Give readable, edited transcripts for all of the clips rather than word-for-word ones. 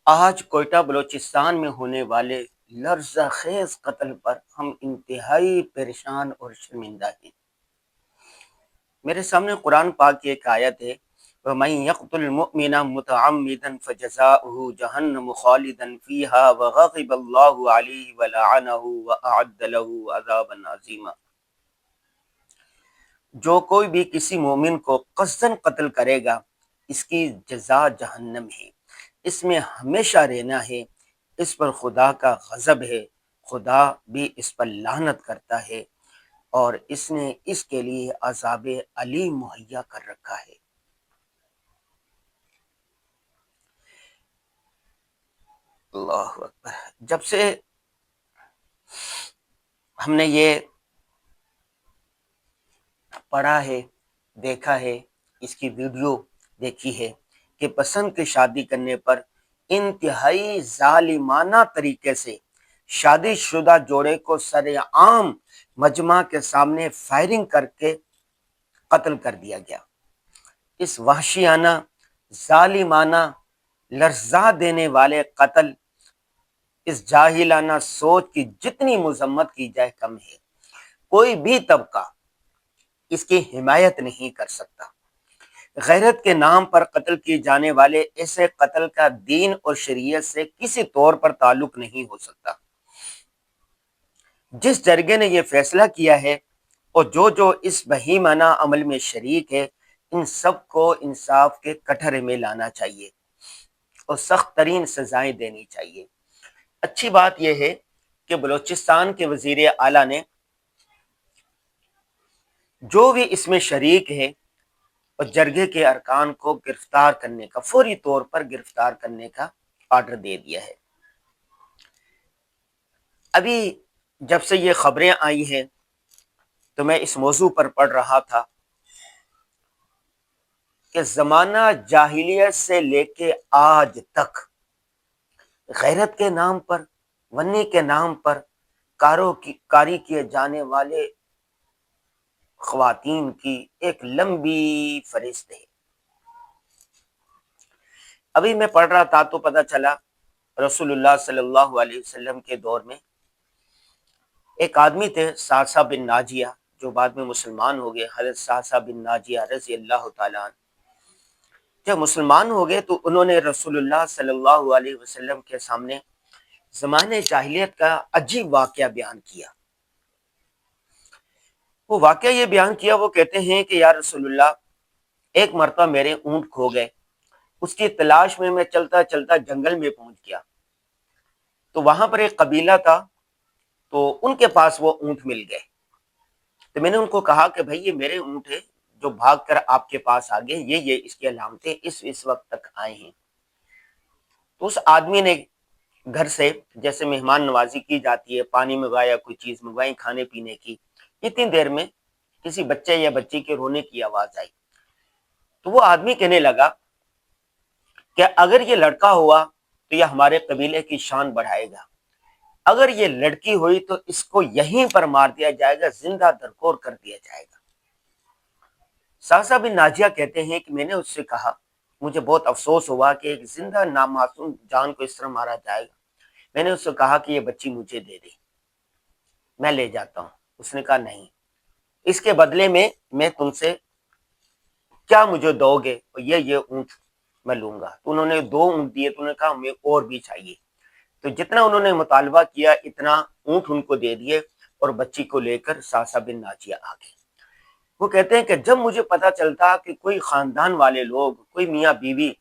آج کوئٹہ بلوچستان میں ہونے والے لرزہ خیز قتل پر ہم انتہائی پریشان اور شرمندہ ہیں۔ میرے سامنے قرآن پاک کی ایک آیت ہے، وَمَن يَقْتُلْ مُؤْمِنًا مُتَعَمِّدًا فَجَزَاؤُهُ جَهَنَّمُ خَالِدًا فِيهَا وَغَضِبَ اللَّهُ عَلَيْهِ وَلَعَنَهُ وَأَعَدَّ لَهُ عَذَابًا عَظِيمًا۔ جو کوئی بھی کسی مومن کو قصداً قتل کرے گا، اس کی جزا جہنم ہے، اس میں ہمیشہ رہنا ہے، اس پر خدا کا غضب ہے، خدا بھی اس پر لعنت کرتا ہے، اور اس نے اس کے لیے عذاب علیم مہیا کر رکھا ہے۔ اللہ اکبر۔ جب سے ہم نے یہ پڑھا ہے، دیکھا ہے، اس کی ویڈیو دیکھی ہے کہ پسند کی شادی کرنے پر انتہائی ظالمانہ طریقے سے شادی شدہ جوڑے کو سر عام مجمع کے سامنے فائرنگ کر کے قتل کر دیا گیا۔ اس وحشیانہ، ظالمانہ، لرزا دینے والے قتل، اس جاہلانہ سوچ کی جتنی مذمت کی جائے کم ہے۔ کوئی بھی طبقہ اس کی حمایت نہیں کر سکتا۔ غیرت کے نام پر قتل کیے جانے والے ایسے قتل کا دین اور شریعت سے کسی طور پر تعلق نہیں ہو سکتا۔ جس جرگے نے یہ فیصلہ کیا ہے اور جو اس بہیمانہ عمل میں شریک ہے، ان سب کو انصاف کے کٹہرے میں لانا چاہیے اور سخت ترین سزائیں دینی چاہیے۔ اچھی بات یہ ہے کہ بلوچستان کے وزیر اعلیٰ نے جو بھی اس میں شریک ہے اور جرگے کے ارکان کو گرفتار کرنے کا، فوری طور پر گرفتار کرنے کا آرڈر دے دیا ہے۔ ابھی جب سے یہ خبریں آئی ہیں تو میں اس موضوع پر پڑھ رہا تھا کہ زمانہ جاہلیت سے لے کے آج تک غیرت کے نام پر، ونی کے نام پر کاری کیے جانے والے خواتین کی ایک لمبی فہرست ہے۔ ابھی میں پڑھ رہا تھا تو پتہ چلا رسول اللہ صلی اللہ علیہ وسلم کے دور میں ایک آدمی تھے، صعصع بن ناجیہ، جو بعد میں مسلمان ہو گئے۔ حضرت صعصع بن ناجیہ رضی اللہ تعالیٰ عنہ جب مسلمان ہو گئے تو انہوں نے رسول اللہ صلی اللہ علیہ وسلم کے سامنے زمانے جاہلیت کا عجیب واقعہ بیان کیا۔ وہ واقعہ یہ بیان کیا، وہ کہتے ہیں کہ یا رسول اللہ، ایک مرتبہ میرے اونٹ کھو گئے، اس کی تلاش میں چلتا چلتا جنگل میں پہنچ گیا، تو وہاں پر ایک قبیلہ تھا، تو ان کے پاس وہ اونٹ مل گئے۔ تو میں نے ان کو کہا کہ بھائی یہ میرے اونٹ ہے جو بھاگ کر آپ کے پاس آ گئے، یہ اس کی علامتیں اس وقت تک آئے ہیں۔ تو اس آدمی نے گھر سے جیسے مہمان نوازی کی جاتی ہے، پانی منگوایا، کوئی چیز منگوائی کھانے پینے کی، اتنی دیر میں کسی بچے یا بچی کے رونے کی آواز آئی۔ تو وہ آدمی کہنے لگا کہ اگر یہ لڑکا ہوا تو یہ ہمارے قبیلے کی شان بڑھائے گا، اگر یہ لڑکی ہوئی تو اس کو یہیں پر مار دیا جائے گا، زندہ درکور کر دیا جائے گا۔ صعصع بن ناجیہ کہتے ہیں کہ میں نے اس سے کہا، مجھے بہت افسوس ہوا کہ ایک زندہ نامعصوم جان کو اس طرح مارا جائے گا۔ میں نے اس سے کہا کہ یہ بچی مجھے دے دے، میں لے جاتا ہوں۔ اس نے کہا نہیں، اس کے بدلے میں تم سے کیا مجھے دو گے؟ اور یہ اونٹ میں لوں گا۔ تو انہوں نے 2 اونٹ دیے، تو انہوں نے کہا ہمیں اور بھی چاہیے۔ تو جتنا انہوں نے مطالبہ کیا اتنا اونٹ ان کو دے دیے، اور بچی کو لے کر صعصع بن ناجیہ آ گئے۔ وہ کہتے ہیں کہ جب مجھے پتا چلتا کہ کوئی خاندان والے لوگ، کوئی میاں بیوی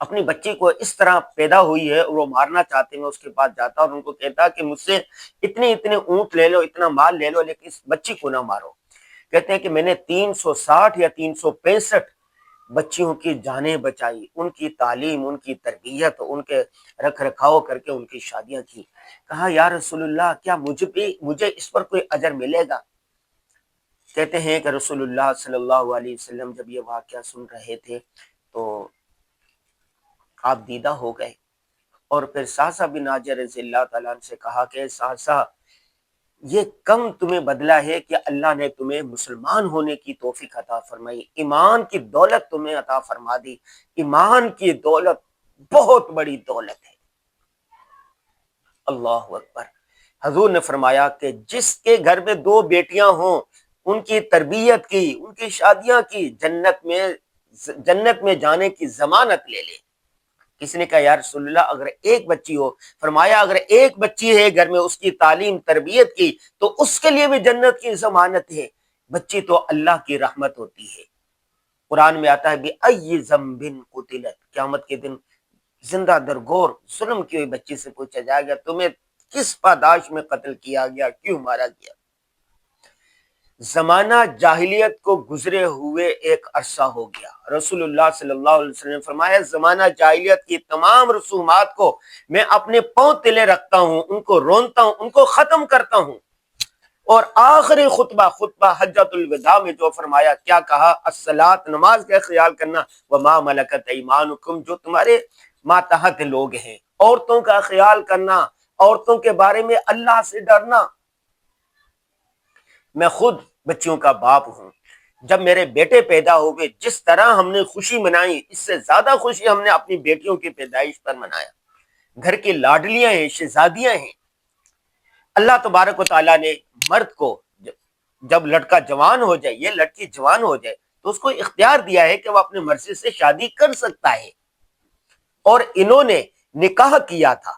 اپنی بچی کو اس طرح پیدا ہوئی ہے اور وہ مارنا چاہتے ہیں، میں اس کے پاس جاتا اور ان کو کہتا کہ مجھ سے اتنے اونٹ لے لو، اتنا مال لے لو، لیکن اس بچی کو نہ مارو۔ کہتے ہیں کہ میں نے 360 یا 365 بچیوں کی جانیں بچائی، ان کی تعلیم، ان کی تربیت، ان کے رکھ رکھاؤ کر کے ان کی شادیاں کی۔ کہا یا رسول اللہ، کیا مجھے اس پر کوئی اجر ملے گا؟ کہتے ہیں کہ رسول اللہ صلی اللہ علیہ وسلم جب یہ واقعہ سن رہے تھے تو آپ دیدہ ہو گئے، اور پھر صعصع بن ناجیہ رضی اللہ تعالیٰ عنہ سے کہا کہ صعصع، یہ کم تمہیں بدلہ ہے کہ اللہ نے تمہیں مسلمان ہونے کی توفیق عطا فرمائی، ایمان کی دولت تمہیں عطا فرما دی، ایمان کی دولت بہت بڑی دولت ہے۔ اللہ اکبر۔ حضور نے فرمایا کہ جس کے گھر میں دو بیٹیاں ہوں، ان کی تربیت کی، ان کی شادیاں کی، جنت میں جانے کی ضمانت لے لے۔ کسی نے کہا یا رسول اللہ اگر ایک بچی ہو؟ فرمایا اگر ایک بچی ہے گھر میں، اس کی تعلیم تربیت کی، تو اس کے لیے بھی جنت کی ضمانت ہے۔ بچی تو اللہ کی رحمت ہوتی ہے۔ قرآن میں آتا ہے بِأَيِّ ذَنبٍ قُتِلَتْ، قیامت کے دن زندہ درگور ظلم کی ہوئی بچی سے پوچھا جائے گا تمہیں کس پاداش میں قتل کیا گیا، کیوں مارا گیا؟ زمانہ جاہلیت کو گزرے ہوئے ایک عرصہ ہو گیا۔ رسول اللہ صلی اللہ علیہ وسلم نے فرمایا زمانہ جاہلیت کی تمام رسومات کو میں اپنے پاؤں تلے رکھتا ہوں، ان کو رونتا ہوں، ان کو ختم کرتا ہوں۔ اور آخری خطبہ حجۃ الوداع میں جو فرمایا، کیا کہا؟ الصلاۃ، نماز کا خیال کرنا، وما ملکت ایمانکم، جو تمہارے ماتحت لوگ ہیں، عورتوں کا خیال کرنا، عورتوں کے بارے میں اللہ سے ڈرنا۔ میں خود بچیوں کا باپ ہوں، جب میرے بیٹے پیدا ہوئے جس طرح ہم نے خوشی منائی، اس سے زیادہ خوشی ہم نے اپنی بیٹیوں کی پیدائش پر منایا۔ گھر کی لاڈلیاں ہیں، شہزادیاں ہیں۔ اللہ تبارک و تعالیٰ نے مرد کو جب لڑکا جوان ہو جائے، یہ لڑکی جوان ہو جائے، تو اس کو اختیار دیا ہے کہ وہ اپنے مرضی سے شادی کر سکتا ہے۔ اور انہوں نے نکاح کیا تھا،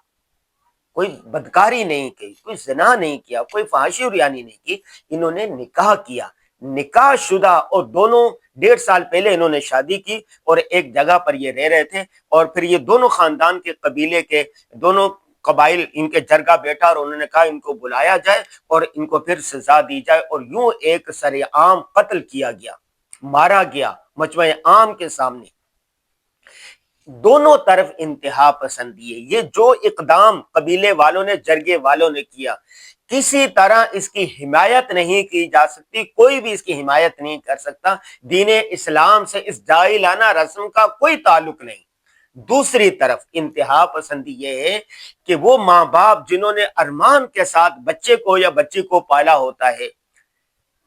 کوئی بدکاری نہیں کی، کوئی زنا نہیں کیا، کوئی فحاشی اور ریانی نہیں کی، انہوں نے نکاح کیا، نکاح شدہ، اور دونوں 1.5 سال پہلے انہوں نے شادی کی، اور ایک جگہ پر یہ رہ رہے تھے۔ اور پھر یہ دونوں خاندان کے قبیلے کے دونوں قبائل ان کے جرگہ بیٹھا، اور انہوں نے کہا ان کو بلایا جائے اور ان کو پھر سزا دی جائے، اور یوں ایک سر عام قتل کیا گیا، مارا گیا مجمع عام کے سامنے۔ دونوں طرف انتہا پسندی ہے۔ یہ جو اقدام قبیلے والوں نے، جرگے والوں نے کیا، کسی طرح اس کی حمایت نہیں کی جا سکتی، کوئی بھی اس کی حمایت نہیں کر سکتا۔ دین اسلام سے اس جاہلانہ رسم کا کوئی تعلق نہیں۔ دوسری طرف انتہا پسندی یہ ہے کہ وہ ماں باپ جنہوں نے ارمان کے ساتھ بچے کو یا بچی کو پالا ہوتا ہے،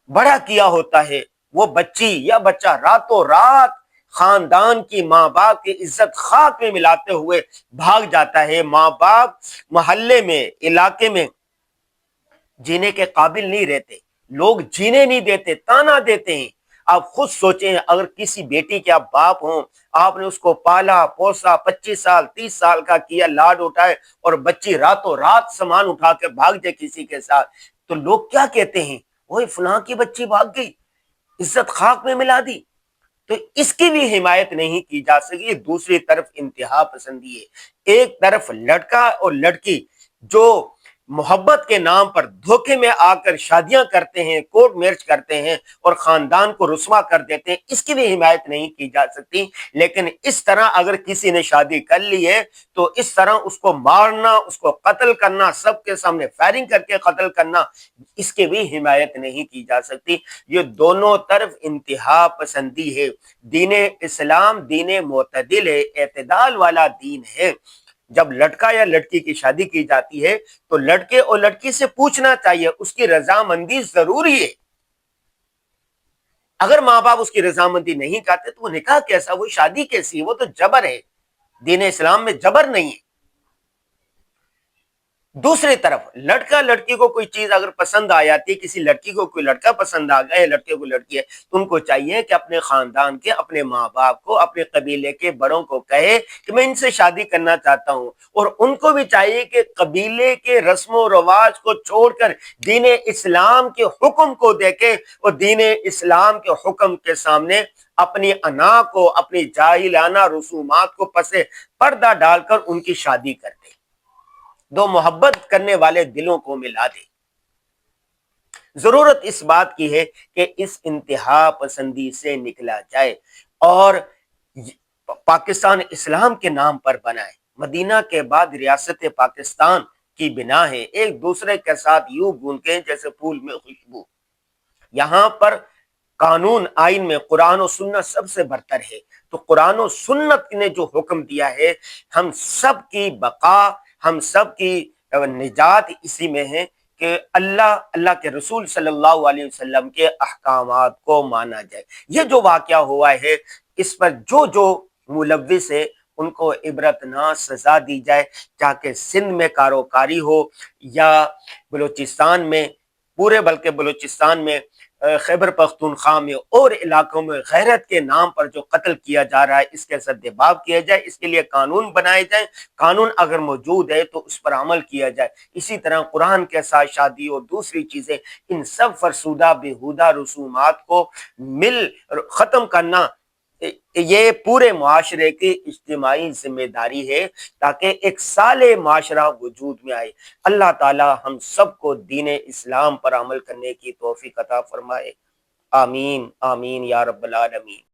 بڑا کیا ہوتا ہے، وہ بچی یا بچہ راتوں رات خاندان کی، ماں باپ کی عزت خاک میں ملاتے ہوئے بھاگ جاتا ہے۔ ماں باپ محلے میں، علاقے میں جینے کے قابل نہیں رہتے، لوگ جینے نہیں دیتے، تانا دیتے ہیں۔ آپ خود سوچیں اگر کسی بیٹی کے آپ باپ ہوں، آپ نے اس کو پالا پوسا، 25 سال 30 سال کا کیا، لاڈ اٹھائے، اور بچی راتوں رات سامان اٹھا کے بھاگ جائے کسی کے ساتھ، تو لوگ کیا کہتے ہیں؟ وہی فلاں کی بچی بھاگ گئی، عزت خاک میں ملا دی۔ تو اس کی بھی حمایت نہیں کی جا سکی۔ دوسری طرف انتہا پسندی ہے۔ ایک طرف لڑکا اور لڑکی جو محبت کے نام پر دھوکے میں آ کر شادیاں کرتے ہیں، کورٹ میرج کرتے ہیں اور خاندان کو رسوا کر دیتے ہیں، اس کی بھی حمایت نہیں کی جا سکتی۔ لیکن اس طرح اگر کسی نے شادی کر لی ہے تو اس طرح اس کو مارنا، اس کو قتل کرنا، سب کے سامنے فائرنگ کر کے قتل کرنا، اس کی بھی حمایت نہیں کی جا سکتی۔ یہ دونوں طرف انتہا پسندی ہے۔ دین اسلام دین معتدل ہے، اعتدال والا دین ہے۔ جب لڑکا یا لڑکی کی شادی کی جاتی ہے تو لڑکے اور لڑکی سے پوچھنا چاہیے، اس کی رضامندی ضروری ہے۔ اگر ماں باپ اس کی رضامندی نہیں کرتے تو وہ نکاح کیسا، وہ شادی کیسی، وہ تو جبر ہے۔ دین اسلام میں جبر نہیں ہے۔ دوسری طرف لڑکا لڑکی کو کوئی چیز اگر پسند آ جاتی ہے، کسی لڑکی کو کوئی لڑکا پسند آ گیا ہے، لڑکے کو لڑکی ہے، تو ان کو چاہیے کہ اپنے خاندان کے، اپنے ماں باپ کو، اپنے قبیلے کے بڑوں کو کہے کہ میں ان سے شادی کرنا چاہتا ہوں، اور ان کو بھی چاہیے کہ قبیلے کے رسم و رواج کو چھوڑ کر دین اسلام کے حکم کو دیکھے، اور دین اسلام کے حکم کے سامنے اپنی انا کو، اپنی جاہلانہ رسومات کو پس پردہ ڈال کر ان کی شادی کرتے، دو محبت کرنے والے دلوں کو ملا دے۔ ضرورت اس بات کی ہے کہ اس انتہا پسندی سے نکلا جائے اور پاکستان اسلام کے نام پر بنائے۔ مدینہ کے بعد ریاست پاکستان کی بنا ہے، ایک دوسرے کے ساتھ یوں گھنتے جیسے پھول میں خوشبو۔ یہاں پر قانون آئین میں قرآن و سنت سب سے برتر ہے، تو قرآن و سنت نے جو حکم دیا ہے، ہم سب کی بقا، ہم سب کی نجات اسی میں ہے کہ اللہ کے رسول صلی اللہ علیہ وسلم کے احکامات کو مانا جائے۔ یہ جو واقعہ ہوا ہے، اس پر جو ملوث ہے ان کو عبرتناک سزا دی جائے، تاکہ سندھ میں کاروکاری ہو یا بلوچستان میں، پورے بلکہ بلوچستان میں، خیبر پختونخوا میں اور علاقوں میں غیرت کے نام پر جو قتل کیا جا رہا ہے اس کے سدباب کیا جائے، اس کے لیے قانون بنائے جائیں، قانون اگر موجود ہے تو اس پر عمل کیا جائے۔ اسی طرح قرآن کے ساتھ شادی اور دوسری چیزیں، ان سب فرسودہ بےہودہ رسومات کو مل ختم کرنا یہ پورے معاشرے کی اجتماعی ذمہ داری ہے، تاکہ ایک صالح معاشرہ وجود میں آئے۔ اللہ تعالی ہم سب کو دین اسلام پر عمل کرنے کی توفیق عطا فرمائے، آمین آمین یا رب العالمین۔